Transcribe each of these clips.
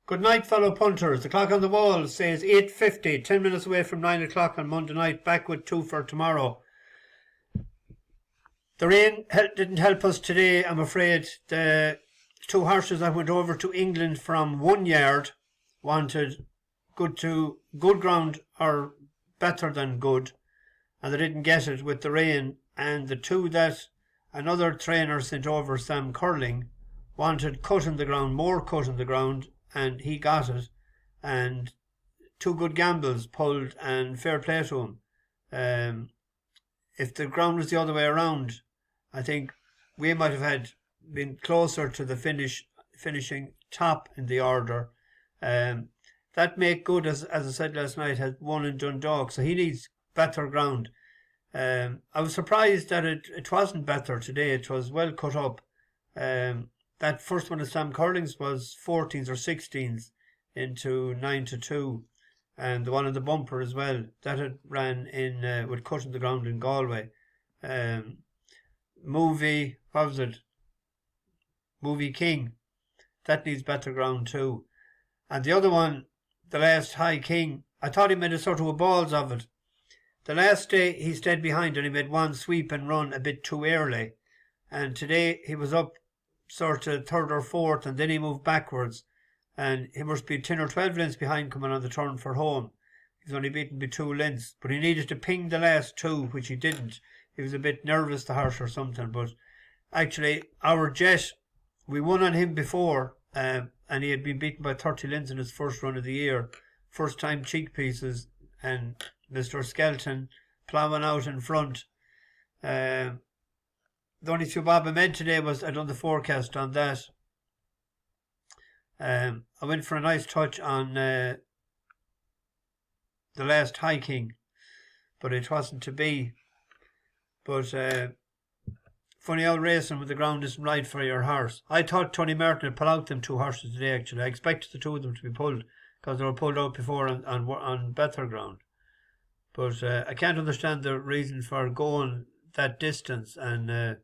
Good night, fellow punters. The clock on the wall says 8:50, 10 minutes away from 9 o'clock on Monday night, back with two for tomorrow. The rain didn't help us today, I'm afraid. The two horses that went over to England from 1 yard wanted good ground or better than good, and they didn't get it with the rain. And the two that another trainer sent over, Sam Curling, wanted cut in the ground, more cut in the ground, and he got it. And two good gambles pulled, and fair play to him. If the ground was the other way around, I think we might have been closer to the finishing top in the order. That Make Good, as I said last night, has won in Dundalk, so he needs better ground. I was surprised that it wasn't better today. It was well cut up. That first one of Sam Curling's was 14s or 16s into 9-2, and the one in the bumper as well, that had ran in with cut in the ground in Galway. Movie King, that needs better ground too. And the other one, the last High King, I thought he made a sort of a balls of it. The last day he stayed behind and he made one sweep and run a bit too early, and today he was up sort of third or fourth, and then he moved backwards, and he must be 10 or 12 lengths behind coming on the turn for home. He's only beaten by 2 lengths, but he needed to ping the last two, which he didn't. He was a bit nervous, the horse, or something. But actually, our Jet, we won on him before, and he had been beaten by 30 lengths in his first run of the year. First time cheek pieces, and Mr. Skelton ploughing out in front. The only few Bob I made today was I done the forecast on that. I went for a nice touch on the last High King, but it wasn't to be. But funny old racing when the ground isn't right for your horse. I thought Tony Martin had pulled out them two horses today, actually. I expected the two of them to be pulled, because they were pulled out before on better ground. But I can't understand the reason for going that distance and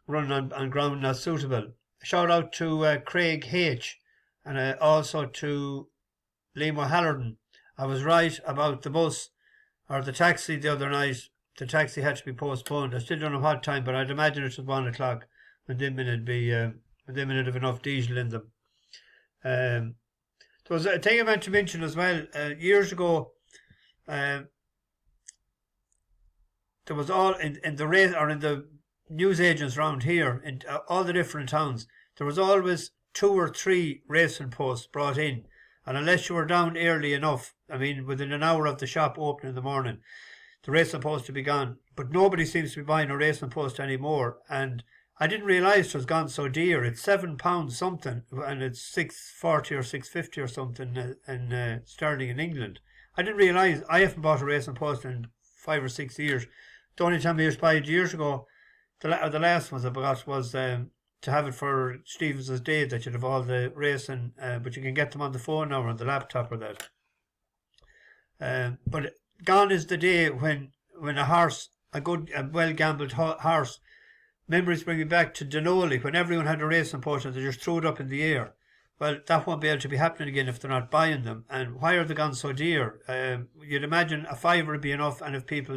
running on ground not suitable. Shout out to Craig H. and also to Liam O'Halloran. I was right about the bus or the taxi the other night. The taxi had to be postponed. I still don't know what time, but I'd imagine it was 1 o'clock when they would have enough diesel in them. There was a thing I meant to mention as well. Years ago, there was all in the race or in the news agents around here in all the different towns. There was always 2 or 3 racing posts brought in, and unless you were down early enough, I mean within an hour of the shop opening in the morning, the racing post to be gone. But nobody seems to be buying a racing post anymore, and I didn't realise it was gone so dear. It's £7 something, and it's $6.40 or $6.50 or something in sterling in England. I didn't realise. I haven't bought a racing post in 5 or 6 years. The only time I used to buy it years ago, the last ones I bought was to have it for Stevens' Day, that you'd have all the racing, but you can get them on the phone now or on the laptop or that. But gone is the day when a horse, a well gambled horse, memories bring me back to Denoli when everyone had a racing post and they just threw it up in the air. Well, that won't be able to be happening again if they're not buying them. And why are they gone so dear? You'd imagine a £5 would be enough, and if it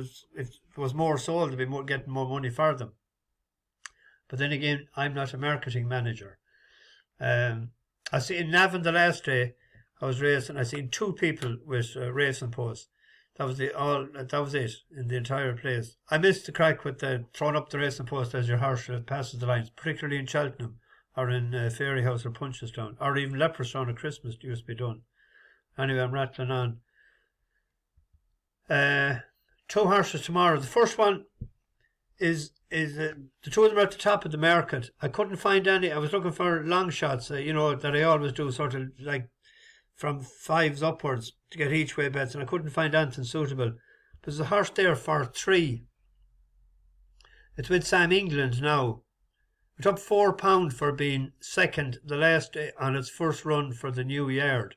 was more sold, they'd be getting more money for them. But then again, I'm not a marketing manager. I see in Navan the last day I was racing, I seen 2 people with racing posts. That was it in the entire place. I missed the crack with throwing up the racing post as your horse passes the lines, particularly in Cheltenham or in Fairyhouse or Punchestown, or even Leopardstown at Christmas used to be done. Anyway, I'm rattling on. 2 horses tomorrow. The first one is the 2 of them are at the top of the market. I couldn't find any. I was looking for long shots, that I always do, sort of like from 5s upwards to get each way bets, and I couldn't find anything suitable. There's a horse there for 3. It's with Sam England now. It up £4 for being second the last day on its first run for the new yard.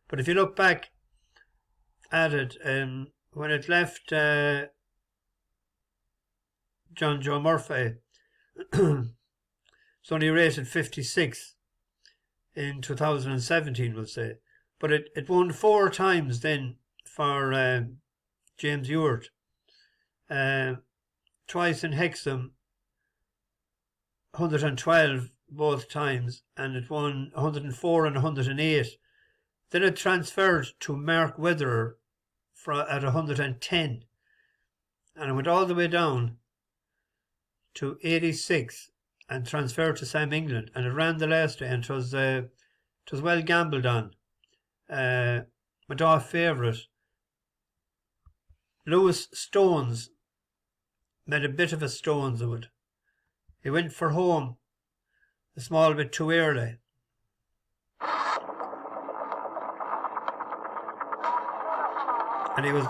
But if you look back at it, when it left John Joe Murphy, It's only rated 56 in 2017, we'll say. But it won 4 times then for James Ewart. Twice in Hexham, 112 both times, and it won 104 and 108. Then it transferred to Mark Wetterer at 110, and it went all the way down to 86 and transferred to Sam England, and it ran the last day, and it was well gambled on. Went off favourite. Lewis Stones made a bit of a Stones of it. He went for home a small bit too early. And he was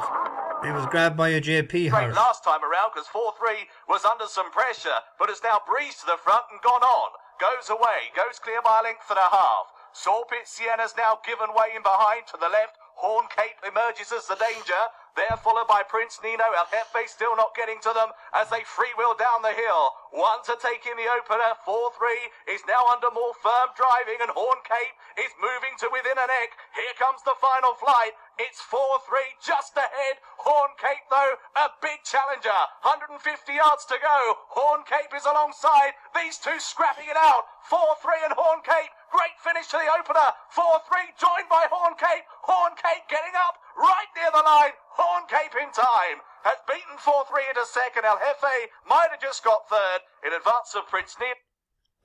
grabbed by a JP horse. Last time around because 4-3 was under some pressure, but has now breezed to the front and gone on. Goes away, goes clear by a length and a half. Sawpit Sienna's now given way in behind to the left. Horn Cape emerges as the danger. They're followed by Prince Nino. El Jefe still not getting to them as they freewheel down the hill. One to take in the opener. 4-3 is now under more firm driving, and Horn Cape is moving to within a neck. Here comes the final flight. It's 4-3 just ahead. Horn Cape, though, a big challenger. 150 yards to go. Horn Cape is alongside. These two scrapping it out. 4-3 and Horn Cape. Great finish to the opener. 4-3 joined by Horn Cape. Horn Cape getting up right near the line. Horn Cape in time. Has beaten 4-3 into second. El Jefe might have just got third in advance of Prince Neil.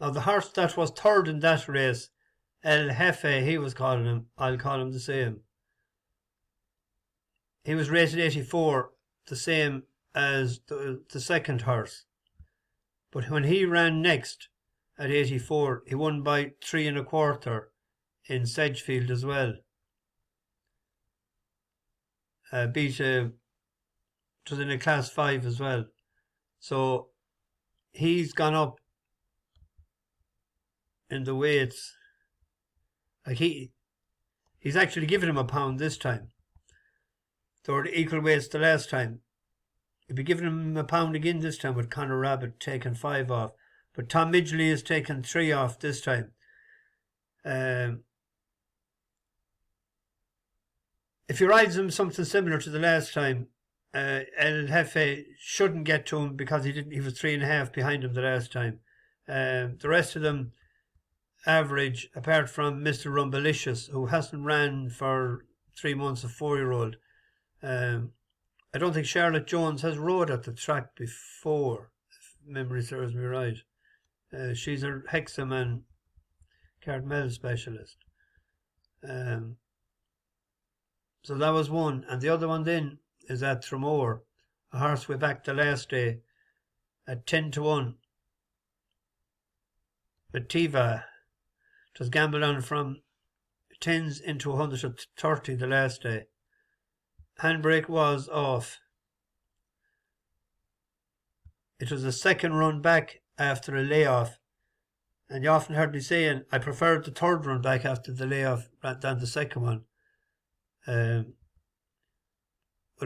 Now the horse that was third in that race, El Jefe, he was calling him. I'll call him the same. He was rated 84, the same as the second horse. But when he ran next at 84, he won by 3 1/4 in Sedgefield as well. Beat it was in a class 5 as well. So he's gone up in the weights. Like he's actually given him a pound this time. They were equal weights the last time. He'd be giving him a pound again this time with Conor Rabbit taking 5 off. But Tom Midgley has taken 3 off this time. If he rides him something similar to the last time, El Jefe shouldn't get to him because he was 3.5 behind him the last time. The rest of them average, apart from Mr. Rumbalicious, who hasn't ran for 3 months, a 4-year-old. I don't think Charlotte Jones has rode at the track before, if memory serves me right. She's a Hexham and Cartmel specialist. So that was one. And the other one then is at Tramore, a horse we backed the last day at 10-1. Mitiva. It was gambled on from 10s into 130 the last day. Handbrake was off. It was a second run back after a layoff. And you often heard me saying I preferred the third run back after the layoff than the second one. But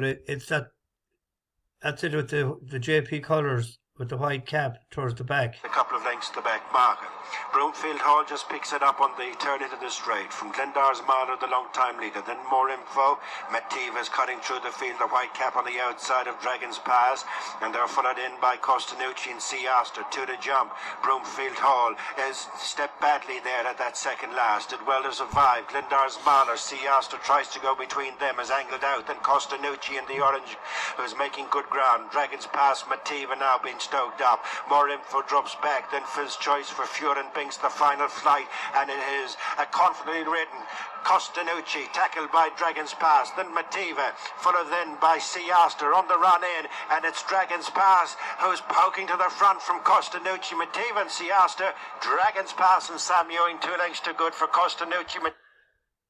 it's that's it with the JP colours with the white cap towards the back. A couple of lengths to the back marker. Broomfield Hall just picks it up on the turn into the straight. From Glendar's Marder, the long-time leader. Then more info. Mativa's cutting through the field. The white cap on the outside of Dragon's Pass. And they're followed in by Costanucci and Seaster. To the jump. Broomfield Hall has stepped badly there at that second last. Did well to survive. Glendar's Marder. Seaster tries to go between them. Is angled out. Then Costanucci in the orange, who's making good ground. Dragon's Pass. Mativa now being stoked up. More info drops back. Then Phil's choice for Furin Binks, the final flight, and it is a confidently ridden Costanucci, tackled by Dragon's Pass, then Mitiva, followed then by Seaster on the run in, and it's Dragon's Pass who's poking to the front from Costanucci, Mitiva and Seaster. Dragon's Pass and Sam Ewing 2 lengths to good for Costanucci.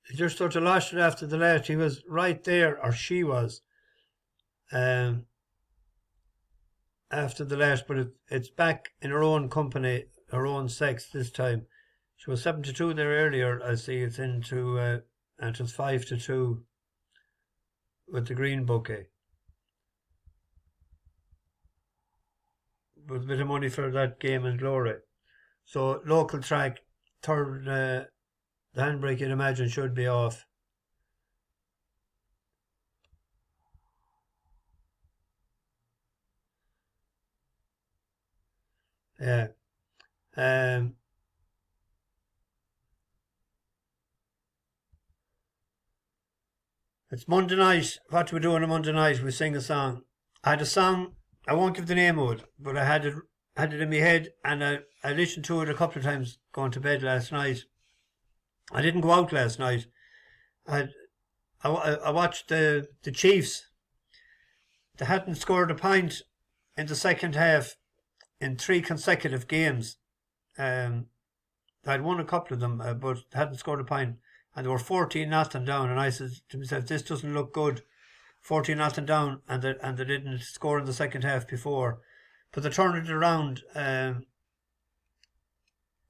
He just sort of lost it after the last. He was right there, or she was, after the last, but it's back in her own company, her own sex this time. She was 7-2 there earlier. I see it's into and it was 5-2 with the green bouquet. With a bit of money for that game and glory. So local track, third, the handbrake you'd imagine should be off. Yeah. It's Monday night. What do we do on a Monday night? We sing a song. I had a song, I won't give the name of it, but I had it in my head, and I listened to it a couple of times going to bed last night. I didn't go out last night. I watched the Chiefs. They hadn't scored a point in the second half in 3 consecutive games. I'd won a couple of them, but hadn't scored a point. And they were 14-0 down. And I said to myself, this doesn't look good. 14-0 down, and they didn't score in the second half before. But they turned it around. And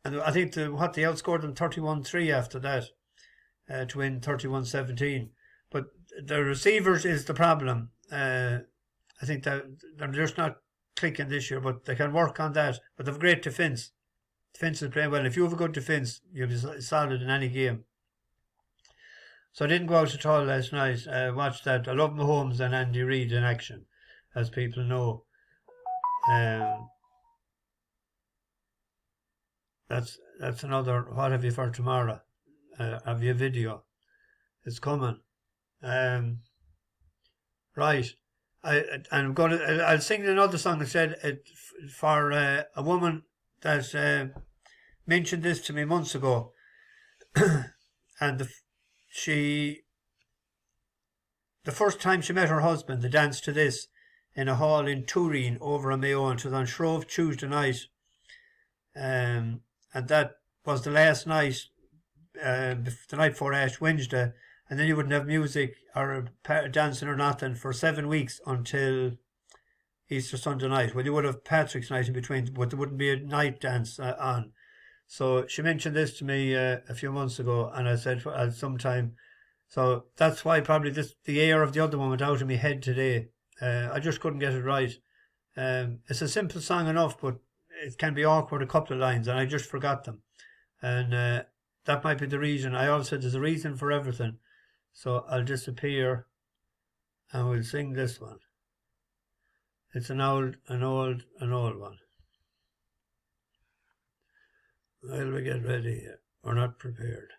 I think they outscored them 31-3 after that to win 31-17. But the receivers is the problem. I think that they're just not clicking this year, but they can work on that. But they have great defence. Defence is playing well. If you have a good defence, you'll be solid in any game. So I didn't go out at all last night. Watched that. I love Mahomes and Andy Reid in action, as people know. That's another. What have you for tomorrow? Have you a video? It's coming. Right. I'll sing another song that said for a woman that mentioned this to me months ago, and the first time she met her husband, they danced to this in a hall in Turin over a Mayo, and it was on Shrove Tuesday night, and that was the last night, the night before Ash Wednesday, and then you wouldn't have music or dancing or nothing for 7 weeks until Easter Sunday night. Well, you would have Patrick's night in between, but there wouldn't be a night dance on. So she mentioned this to me a few months ago, and I said sometime. So that's why probably the air of the other one went out of my head today. I just couldn't get it right. It's a simple song enough, but it can be awkward a couple of lines, and I just forgot them. And that might be the reason. I always said there's a reason for everything. So I'll disappear, and we'll sing this one. It's an old one. While we get ready here, we're not prepared.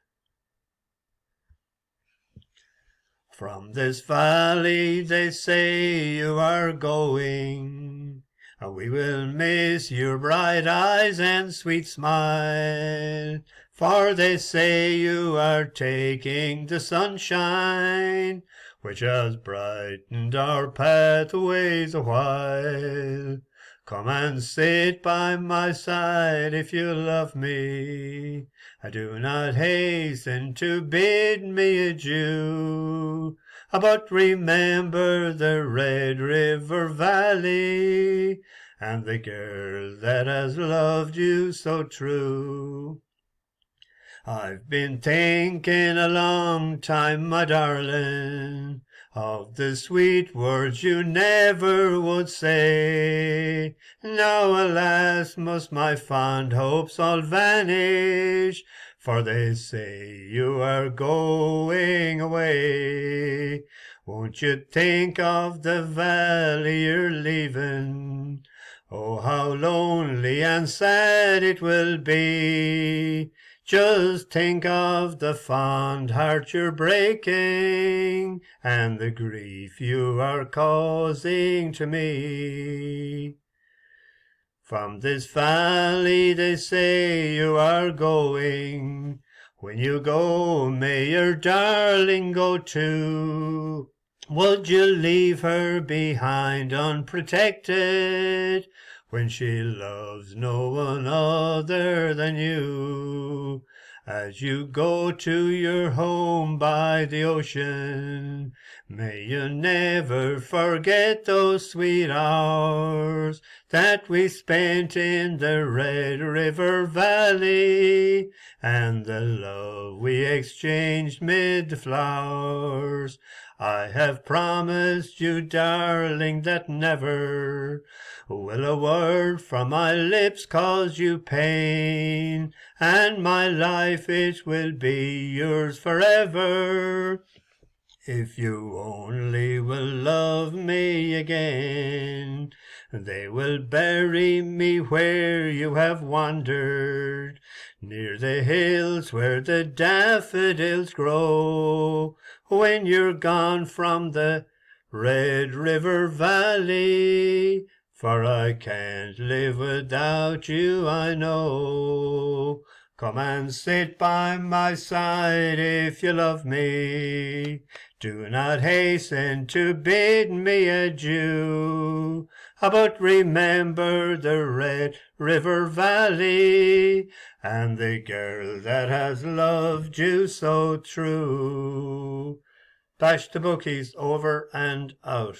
From this valley they say you are going, and we will miss your bright eyes and sweet smile, for they say you are taking the sunshine, which has brightened our pathways a while. Come and sit by my side if you love me, and do not hasten to bid me adieu, but remember the Red River Valley, and the girl that has loved you so true. I've been thinking a long time, my darling, of the sweet words you never would say. Now, alas, must my fond hopes all vanish, for they say you are going away. Won't you think of the valley you're leaving? Oh, how lonely and sad it will be. Just think of the fond heart you're breaking, and the grief you are causing to me. From this valley they say you are going. When you go, may your darling go too. Would you leave her behind unprotected, when she loves no one other than you? As you go to your home by the ocean, May you never forget those sweet hours that we spent in the Red River Valley, and the love we exchanged mid the flowers. I have promised you, darling, that never will a word from my lips cause you pain, and my life it will be yours forever, if you only will love me again. They will bury me where you have wandered, near the hills where the daffodils grow, when you're gone from the Red River Valley, for I can't live without you, I know. Come and sit by my side if you love me. Do not hasten to bid me adieu, but remember the Red River Valley, and the girl that has loved you so true. Bash the bookies, over and out.